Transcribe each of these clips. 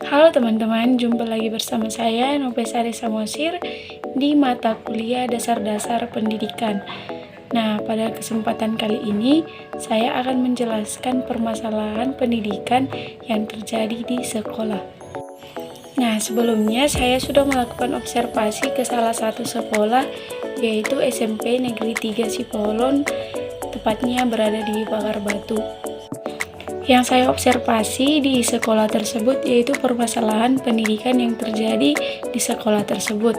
Halo teman-teman, jumpa lagi bersama saya Nopesari Samosir di mata kuliah dasar-dasar pendidikan. Nah, pada kesempatan kali ini saya akan menjelaskan permasalahan pendidikan yang terjadi di sekolah. Nah, sebelumnya saya sudah melakukan observasi ke salah satu sekolah, yaitu SMP Negeri 3 Sipolon, tepatnya berada di Pagar Batu. Yang saya observasi di sekolah tersebut yaitu permasalahan pendidikan yang terjadi di sekolah tersebut.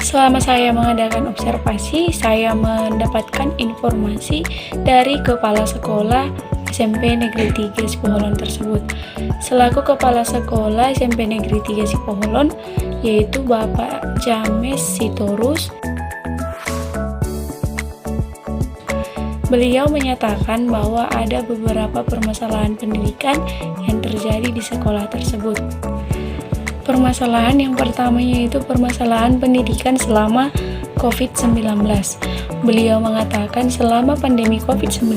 Selama saya mengadakan observasi, saya mendapatkan informasi dari kepala sekolah SMP Negeri 3 Sipoholon tersebut. Selaku kepala sekolah SMP Negeri 3 Sipoholon, yaitu Bapak James Sitorus, beliau menyatakan bahwa ada beberapa permasalahan pendidikan yang terjadi di sekolah tersebut. Permasalahan yang pertama yaitu permasalahan pendidikan selama COVID-19. Beliau mengatakan selama pandemi COVID-19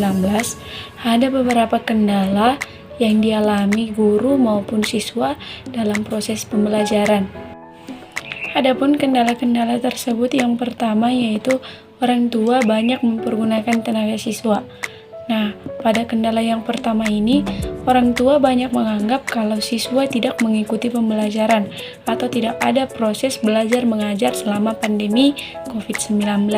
ada beberapa kendala yang dialami guru maupun siswa dalam proses pembelajaran. Adapun kendala-kendala tersebut yang pertama yaitu orang tua banyak mempergunakan tenaga siswa. Nah, pada kendala yang pertama ini, orang tua banyak menganggap kalau siswa tidak mengikuti pembelajaran atau tidak ada proses belajar mengajar selama pandemi COVID-19.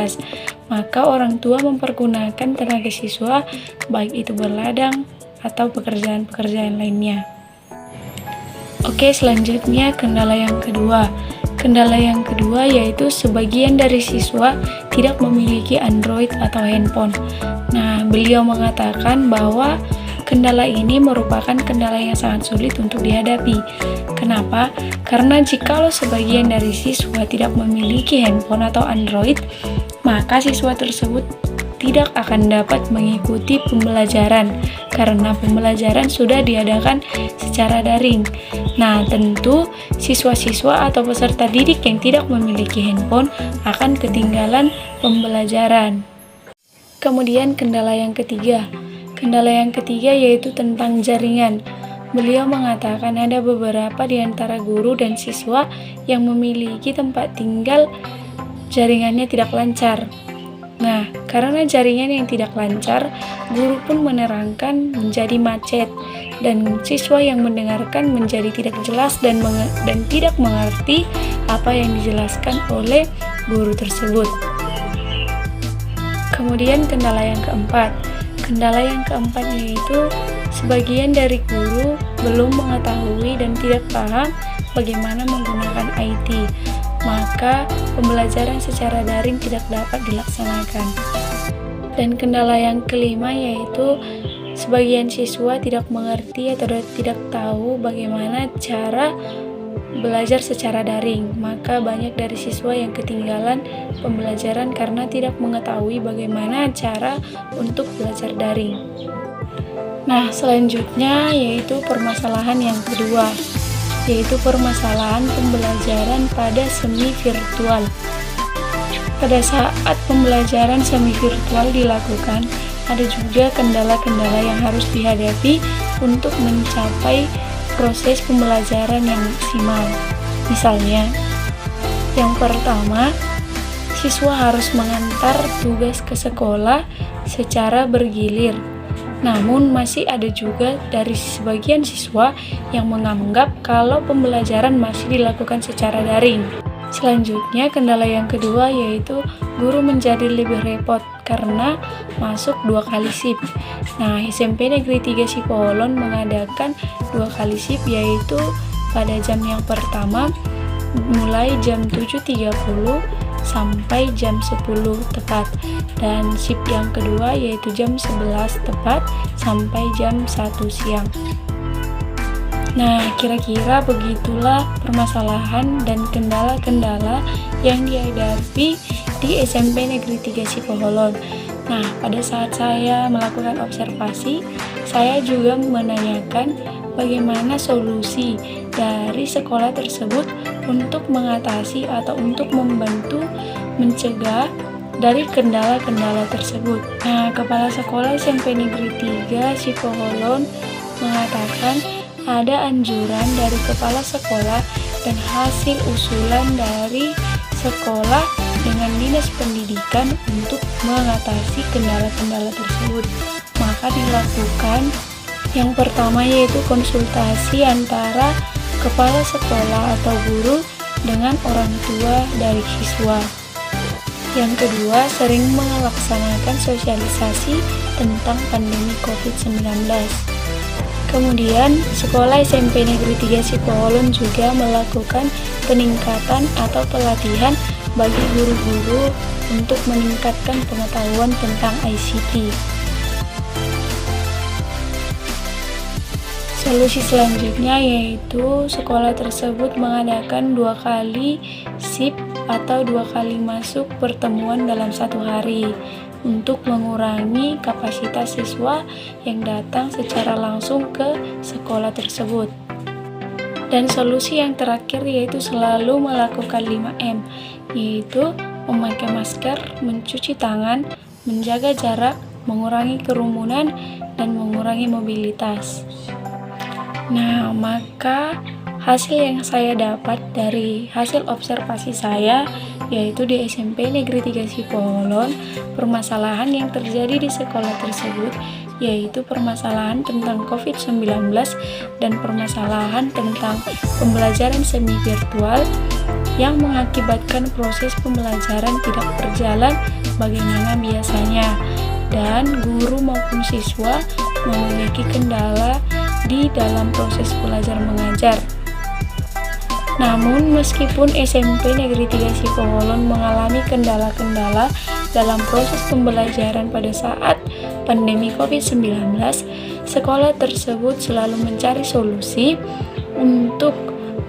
Maka orang tua mempergunakan tenaga siswa, baik itu berladang atau pekerjaan-pekerjaan lainnya. Oke, selanjutnya kendala yang kedua. Kendala yang kedua yaitu sebagian dari siswa tidak memiliki Android atau handphone. Nah, beliau mengatakan bahwa kendala ini merupakan kendala yang sangat sulit untuk dihadapi. Kenapa? Karena jikalau sebagian dari siswa tidak memiliki handphone atau Android, maka siswa tersebut tidak akan dapat mengikuti pembelajaran karena pembelajaran sudah diadakan secara daring. Nah, tentu siswa-siswa atau peserta didik yang tidak memiliki handphone akan ketinggalan pembelajaran. Kemudian kendala yang ketiga. Kendala yang ketiga yaitu tentang jaringan. Beliau mengatakan ada beberapa di antara guru dan siswa yang memiliki tempat tinggal jaringannya tidak lancar. Nah, karena jaringan yang tidak lancar, guru pun menerangkan menjadi macet, dan siswa yang mendengarkan menjadi tidak jelas dan tidak mengerti apa yang dijelaskan oleh guru tersebut. Kemudian kendala yang keempat. Kendala yang keempat yaitu sebagian dari guru belum mengetahui dan tidak paham bagaimana menggunakan IT. Maka pembelajaran secara daring tidak dapat dilaksanakan. Dan kendala yang kelima yaitu sebagian siswa tidak mengerti atau tidak tahu bagaimana cara belajar secara daring. Maka banyak dari siswa yang ketinggalan pembelajaran karena tidak mengetahui bagaimana cara untuk belajar daring. Nah, selanjutnya yaitu permasalahan yang kedua, yaitu permasalahan pembelajaran pada semi virtual. Pada saat pembelajaran semi virtual dilakukan, ada juga kendala-kendala yang harus dihadapi untuk mencapai proses pembelajaran yang maksimal. Misalnya, yang pertama, siswa harus mengantar tugas ke sekolah secara bergilir. Namun masih ada juga dari sebagian siswa yang menganggap kalau pembelajaran masih dilakukan secara daring. Selanjutnya, kendala yang kedua yaitu guru menjadi lebih repot karena masuk 2 kali shift. Nah, SMP Negeri 3 Sipoholon mengadakan 2 kali shift yaitu pada jam yang pertama mulai jam 7.30 sampai jam 10 tepat, dan shift yang kedua yaitu jam 11 tepat sampai jam 1 siang. Nah, kira-kira begitulah permasalahan dan kendala-kendala yang dihadapi di SMP Negeri 3 Sipoholon. Nah, pada saat saya melakukan observasi, saya juga menanyakan bagaimana solusi dari sekolah tersebut untuk mengatasi atau untuk membantu mencegah dari kendala-kendala tersebut. Nah, Kepala Sekolah SMP Negeri 3 Sipoholon mengatakan ada anjuran dari kepala sekolah dan hasil usulan dari sekolah dengan dinas pendidikan untuk mengatasi kendala-kendala tersebut. Maka dilakukan yang pertama yaitu konsultasi antara kepala sekolah atau guru dengan orang tua dari siswa. Yang kedua, sering melaksanakan sosialisasi tentang pandemi COVID-19. Kemudian, Sekolah SMP Negeri 3 Sipoholon juga melakukan peningkatan atau pelatihan bagi guru-guru untuk meningkatkan pengetahuan tentang ICT. Solusi selanjutnya yaitu sekolah tersebut mengadakan 2 kali shift atau 2 kali masuk pertemuan dalam 1 hari untuk mengurangi kapasitas siswa yang datang secara langsung ke sekolah tersebut. Dan solusi yang terakhir yaitu selalu melakukan 5M, yaitu memakai masker, mencuci tangan, menjaga jarak, mengurangi kerumunan, dan mengurangi mobilitas. Nah, maka hasil yang saya dapat dari hasil observasi saya yaitu di SMP Negeri 3 Sipoholon, permasalahan yang terjadi di sekolah tersebut yaitu permasalahan tentang COVID-19 dan permasalahan tentang pembelajaran semi virtual yang mengakibatkan proses pembelajaran tidak berjalan bagaimana biasanya, dan guru maupun siswa memiliki kendala di dalam proses belajar mengajar. Namun, meskipun SMP Negeri 3 Sipoholon mengalami kendala-kendala dalam proses pembelajaran pada saat pandemi COVID-19, sekolah tersebut selalu mencari solusi untuk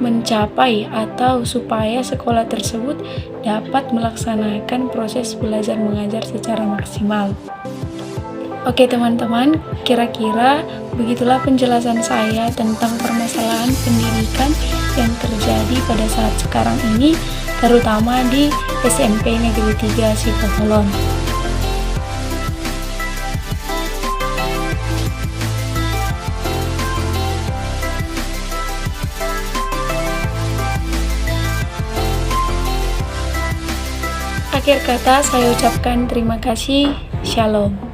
mencapai atau supaya sekolah tersebut dapat melaksanakan proses belajar mengajar secara maksimal. Oke teman-teman, kira-kira begitulah penjelasan saya tentang permasalahan pendidikan yang terjadi pada saat sekarang ini, terutama di SMP Negeri 3 Sipoholon. Akhir kata saya ucapkan terima kasih. Shalom.